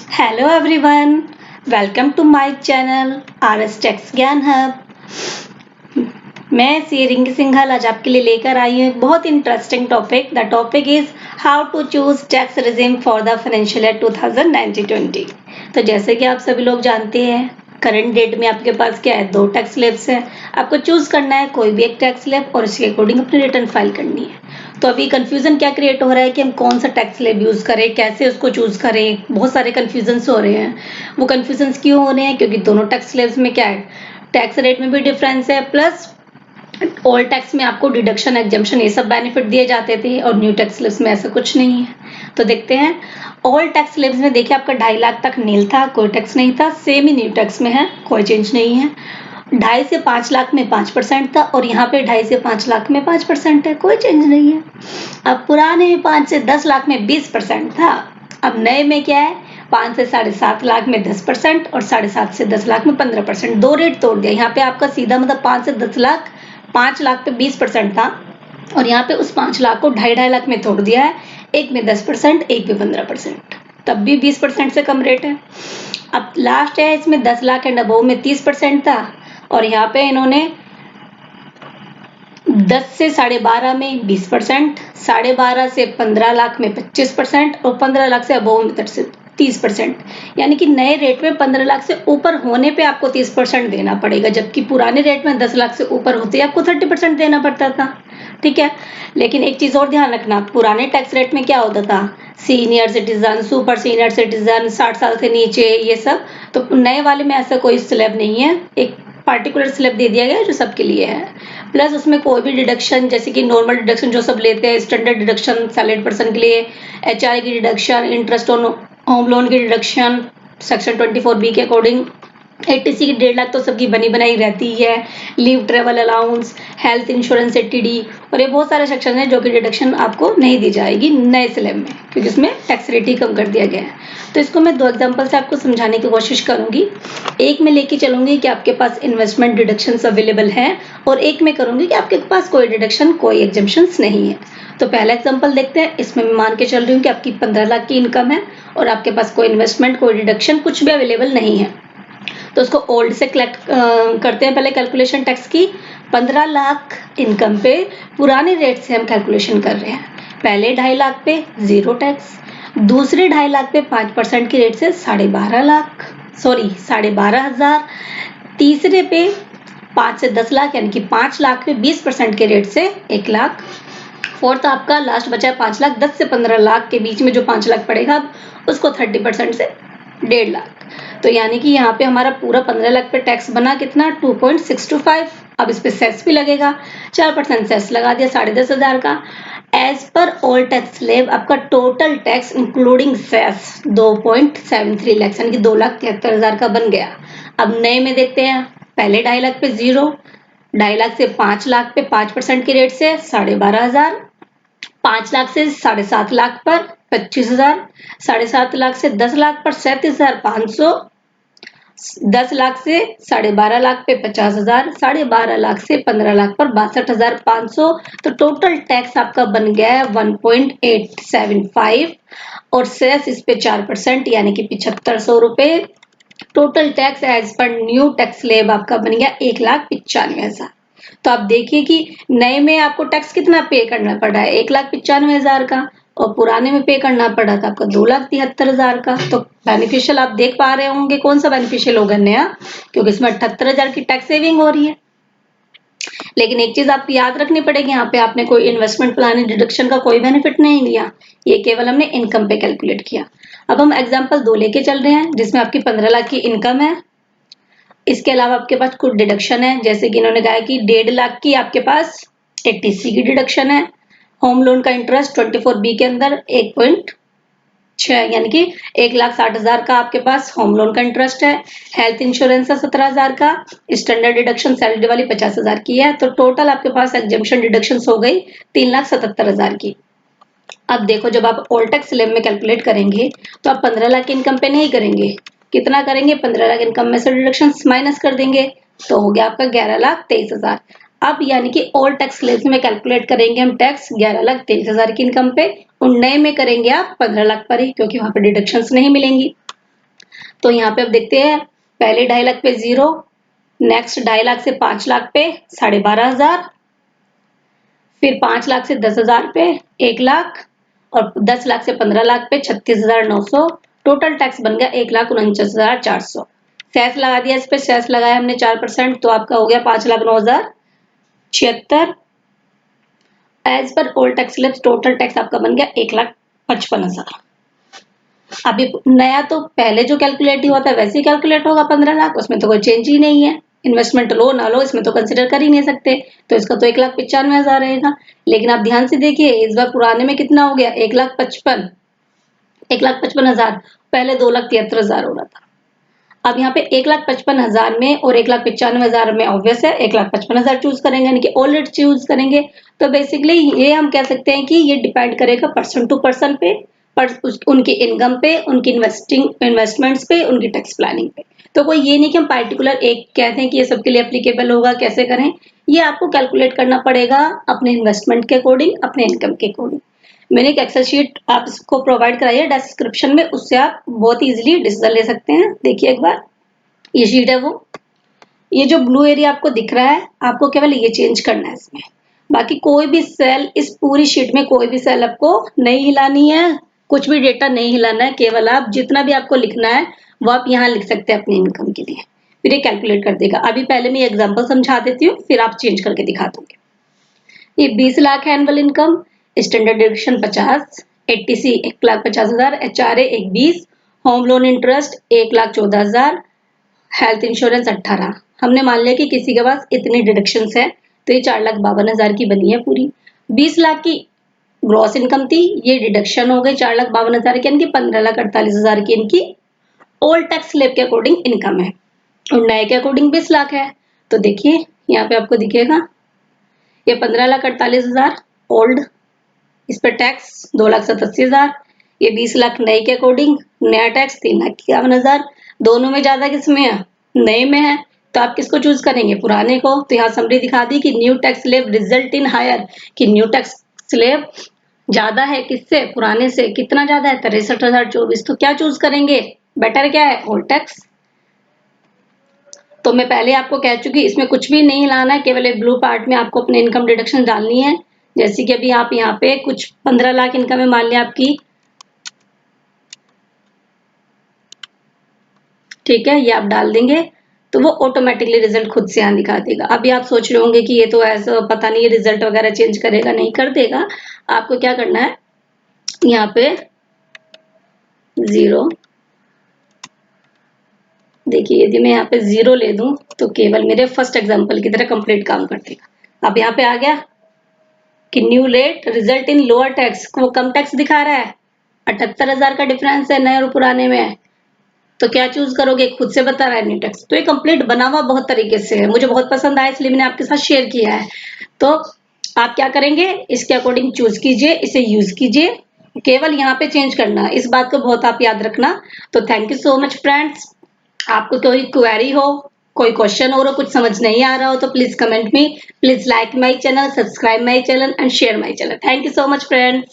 Hello everyone, welcome to my channel RS tax Gyan hub. मैं C Rinki Singhal आज आपके लिए लेकर आई हूँ एक बहुत interesting topic. The topic is how to choose tax regime for the financial year 2019-20। तो जैसे कि आप सभी लोग जानते हैं, करंट डेट में आपके पास क्या है, 2 टैक्स स्लैब्स है। आपको चूज करना है कोई भी एक टैक्स स्लैब और इसके अकॉर्डिंग अपनी रिटर्न फाइल करनी है। तो अभी कंफ्यूजन क्या क्रिएट हो रहा है कि हम कौन सा टैक्स स्लैब यूज करें, कैसे उसको चूज करें। बहुत सारे कंफ्यूजन्स हो रहे हैं। वो कंफ्यूजन्स क्यों हो रहे हैं? क्योंकि दोनों टैक्स स्लैब्स में क्या है, टैक्स रेट में भी डिफरेंस है, प्लस ओल्ड टैक्स में आपको डिडक्शन एग्जम्पशन ये सब बेनिफिट दिए जाते थे और न्यू टैक्स स्लैब्स में ऐसा कुछ नहीं है। तो देखते हैं। ओल्ड टैक्स स्लैब्स में देखिए आपका 2.5 लाख तक नील था, कोई टैक्स नहीं था। सेम ही न्यू टैक्स में है, कोई चेंज नहीं है। 2.5 से 5 लाख में 5% था और यहाँ पे 2.5 से 5 लाख में 5% है, कोई चेंज नहीं है। अब पुराने में 5 से 10 लाख में 20% था। अब नए में क्या है, 5 से 7.5 लाख में 10% और 7.5 से 10 लाख में 15%। 2 रेट तोड़ दिया। यहाँ पे आपका सीधा मतलब 5 से 10 लाख, 5 लाख पे 20% था और यहाँ पे उस 5 लाख को 2.5 लाख में तोड़ दिया है। एक में 10%, एक में 15%, तब भी 20% से कम रेट है। अब लास्ट है, इसमें 10 लाख एंड अबव में 30% था और यहाँ पे इन्होंने 10 से 12.5 में 20%, 12.5 से 15 लाख में 25% और 15 लाख से अबव में 30%। यानी कि नए रेट में 15 लाख से ऊपर होने पे आपको 30% देना पड़ेगा, जबकि पुराने रेट में 10 लाख से ऊपर होते आपको 30% देना पड़ता था। ठीक है, लेकिन एक चीज और ध्यान रखना, पुराने टैक्स रेट में क्या होता था, senior citizen, super senior citizen, 60 साल से नीचे, ये सब। तो नए वाले में ऐसा कोई स्लैब नहीं है, एक पार्टिकुलर स्लैब दे दिया गया है जो सबके लिए है। प्लस उसमें कोई भी डिडक्शन, जैसे कि नॉर्मल डिडक्शन जो सब लेते हैं, स्टैंडर्ड डिडक्शन सैलरीड पर्सन के लिए, एचआरए की deduction, interest on home loan की डिडक्शन सेक्शन 24B के अकॉर्डिंग, एटीसी की 1.5 लाख तो सबकी बनी बनाई रहती है, leave travel allowance, health insurance ATD और ये बहुत सारे सेक्शन है जो कि डिडक्शन आपको नहीं दी जाएगी नए स्लैब में, क्योंकि इसमें टैक्स रेट ही कम कर दिया गया है। तो इसको मैं 2 एग्जांपल से आपको समझाने की कोशिश करूंगी। एक में लेके चलूंगी कि आपके पास इन्वेस्टमेंट डिडक्शंस अवेलेबल हैं और एक में करूंगी कि आपके पास कोई डिडक्शन, कोई एग्जम्पशंस नहीं है। तो पहला एग्जांपल देखते हैं। इसमें मैं मान के चल रही हूँ कि आपकी 15 लाख की इनकम है और आपके पास कोई इन्वेस्टमेंट, कोई डिडक्शन कुछ भी अवेलेबल नहीं है। तो उसको ओल्ड से कलेक्ट करते हैं पहले कैलकुलेशन टैक्स की। 15 लाख इनकम पे पुराने रेट से हम कैलकुलेशन कर रहे हैं। पहले 2.5 लाख पे 0 टैक्स, दूसरे 2.5 लाख पे 5% की रेट से 12,500, तीसरे पे 5 से 10 लाख यानी कि 5 लाख पे 20% के रेट से 1 लाख, फोर्थ आपका लास्ट बचा है 5 लाख, 10 से 15 लाख के बीच में जो 5 लाख पड़ेगा उसको 30% से 1.5 लाख। तो यानी कि यहाँ पे हमारा पूरा 15 लाख पे टैक्स बना कितना, 2.625। अब इस पे सेस भी लगेगा, 4% सेस लगा दिया 10,500 का। As per old tax slab आपका total tax including cess 2.73 lakh यानी कि 2,73,000 का बन गया। अब नए में देखते हैं। पहले 2.5 लाख पे 0, 2.5 लाख से 5 लाख पे 5% के रेट से 12,500, 5 लाख से 7.5 लाख पर 25,000, 7.5 लाख से 10 लाख पर 37,500, 10 लाख से 12.5 लाख पे 50,000, 12.5 लाख से 15 लाख पर 62,500। तो टोटल टैक्स आपका बन गया है 1.875 और सेस इस पे 4% यानी कि 7,500 रुपए। Total tax as per new tax slab आपका बन गया 1,95,000। तो आप देखिए कि नए में आपको टैक्स कितना पे करना पड़ा है, 1,95,000 का, और पुराने में पे करना पड़ा था आपका 2,73,000 का। तो बेनिफिशियल आप देख पा रहे होंगे कौन सा बेनिफिशियल होगा, नया, क्योंकि इसमें 78,000 की टैक्स सेविंग हो रही है। लेकिन एक चीज आपको याद रखनी पड़ेगी, यहाँ पे आपने कोई इन्वेस्टमेंट प्लान डिडक्शन का कोई बेनिफिट नहीं लिया, ये केवल हमने इनकम पे कैलकुलेट किया। अब हम एग्जाम्पल 2 लेके चल रहे हैं जिसमें आपकी 15 लाख की इनकम है। इसके अलावा आपके पास कुछ डिडक्शन है, जैसे कि इन्होंने कहा कि 1.5 लाख की आपके पास एटीसी की डिडक्शन है, होम लोन का इंटरेस्ट 24B के अंदर 1.6 यानी कि 1,60,000 का आपके पास होम लोन का इंटरेस्ट है, हेल्थ इंश्योरेंस है 17,000 का, स्टैंडर्ड डिडक्शन सैलरी वाली 50,000 की है। तो टोटल आपके पास एग्जम्पशन डिडक्शन हो गई 3,77,000 की। अब देखो, जब आप ऑल टैक्स स्लैब में कैलकुलेट करेंगे तो आप 15 लाख इनकम पे नहीं करेंगे, कितना करेंगे, 15 लाख इनकम में से डिडक्शन माइनस कर देंगे, तो हो गया आपका 11,23,000। अब यानी कि ऑल टैक्स स्लैब में कैलकुलेट करेंगे हम टैक्स 11,23,000 की इनकम पे, और नए में करेंगे आप 15 लाख पर ही, क्योंकि वहां पे डिडक्शन नहीं मिलेंगी। तो यहाँ पे अब देखते हैं, पहले 2.5 लाख पे 0, नेक्स्ट 2.5 लाख से 5 लाख पे 12,500, फिर 5 लाख से 10,000 पे 1 लाख, और 10 लाख से 15 लाख पे 36,900। टोटल टैक्स बन गया 1,49,400। सेस लगा दिया, इस पे सेस लगाया हमने 4%, तो आपका हो गया 5,09,076। As per old tax slabs total tax आपका बन गया 1,55,000। अभी नया तो पहले जो कैलकुलेट ही होता है वैसे ही कैलकुलेट होगा 15 लाख, उसमें तो कोई चेंज ही नहीं है। इन्वेस्टमेंट लो ना लो इसमें तो कंसिडर कर ही नहीं सकते, तो इसका तो 1,95,000 रहेगा। लेकिन आप ध्यान से देखिए, इस बार पुराने में कितना हो गया, 1,55,000। पहले 2,73,000 हो रहा था। अब यहाँ पे 1,55,000 में और 1,95,000 में ऑब्वियस है 1,55,000 चूज करेंगे, यानी कि ऑल रेट चूज करेंगे। तो बेसिकली ये हम कह सकते हैं कि ये डिपेंड करेगा पर्सन टू पर्सन पे, पर उनकी इनकम पे, उनकी इन्वेस्टमेंट्स पे, उनकी टैक्स प्लानिंग पे। तो कोई ये नहीं कि हम पार्टिकुलर एक कहते हैं कि ये सबके लिए एप्लीकेबल होगा, कैसे करें, ये आपको कैलकुलेट करना पड़ेगा अपने इन्वेस्टमेंट के अकॉर्डिंग, अपने इनकम के अकॉर्डिंग। मैंने एक एक्सेल शीट आप इसको प्रोवाइड कराई है डिस्क्रिप्शन में, उससे आप बहुत इजीली डिसीजन ले सकते हैं। देखिए एक बार, ये शीट है वो, ये जो ब्लू एरिया आपको दिख रहा है, आपको केवल ये चेंज करना है इसमें। बाकी कोई भी सेल, इस पूरी शीट में कोई भी सेल आपको नहीं हिलानी है, कुछ भी डेटा नहीं हिलाना है। केवल आप जितना भी आपको लिखना है वो आप यहाँ लिख सकते हैं अपनी इनकम के लिए, फिर ये कैलकुलेट कर देगा। अभी पहले मैं एग्जांपल समझा देती हूँ, फिर आप चेंज करके दिखा दूंगी। ये 20 लाख है annual income, standard deduction 50, eighty C 1,50,000, HRA 1,20, home loan interest 1,14,000, health insurance 18। हमने मान लिया कि किसी के पास इतनी डिडक्शन है, तो ये 4,52,000 की बनी है पूरी। 20 लाख की ग्रॉस इनकम थी, ये डिडक्शन हो गई 4,52,000 की, यानी कि 15,48,000 की इनकी ओल्ड टैक्स स्लैब के अकॉर्डिंग इनकम है, और नए के अकॉर्डिंग 20 लाख है। तो देखिए यहाँ पे आपको दिखेगा ये 15,48,000 ओल्ड, इस पर टैक्स 2,87,000, ये 20 लाख नए के अकॉर्डिंग, नया टैक्स 3,51,000। दोनों में ज्यादा किसमें है, नए में है। तो आप किसको चूज करेंगे, पुराने को। तो यहाँ समरी दिखा दी कि new tax slab result in higher, कि न्यू टैक्स स्लैब ज्यादा है किससे, पुराने से। कितना ज्यादा है, 63,024। तो क्या चूज करेंगे, बेटर क्या है, ओल्ड टैक्स। तो मैं पहले आपको कह चुकी, इसमें कुछ भी नहीं लाना है, केवल एक ब्लू पार्ट में आपको अपने इनकम डिडक्शन डालनी है। जैसे कि अभी आप यहाँ पे कुछ 15 लाख इनकम है मान लिया आपकी, ठीक है, ये आप डाल देंगे तो वो ऑटोमेटिकली रिजल्ट खुद से यहाँ दिखा देगा। अभी आप सोच रहे होंगे कि ये तो ऐसा पता नहीं, ये रिजल्ट वगैरह चेंज करेगा, नहीं कर देगा। आपको क्या करना है, यहाँ पे 0, देखिए यदि मैं यहाँ पे 0 ले दूं तो केवल मेरे फर्स्ट एग्जांपल की तरह कंप्लीट काम कर देगा। अब यहाँ पे आ गया कि new rate result in lower tax, वो कम टैक्स दिखा रहा है, 78,000 का डिफरेंस है नए और पुराने में। तो क्या चूज करोगे, खुद से बता रहा है न्यू टैक्स। तो ये कंप्लीट बना हुआ बहुत तरीके से है, मुझे बहुत पसंद आया इसलिए मैंने आपके साथ शेयर किया है। तो आप क्या करेंगे, इसके अकॉर्डिंग चूज कीजिए, इसे यूज कीजिए, केवल यहाँ पे चेंज करना, इस बात को बहुत आप याद रखना। तो thank you so much friends. आपको कोई क्वेरी हो, कोई क्वेश्चन हो, कुछ समझ नहीं आ रहा हो, तो please comment me, please like my channel, subscribe my channel and share my channel. Thank you so much friends.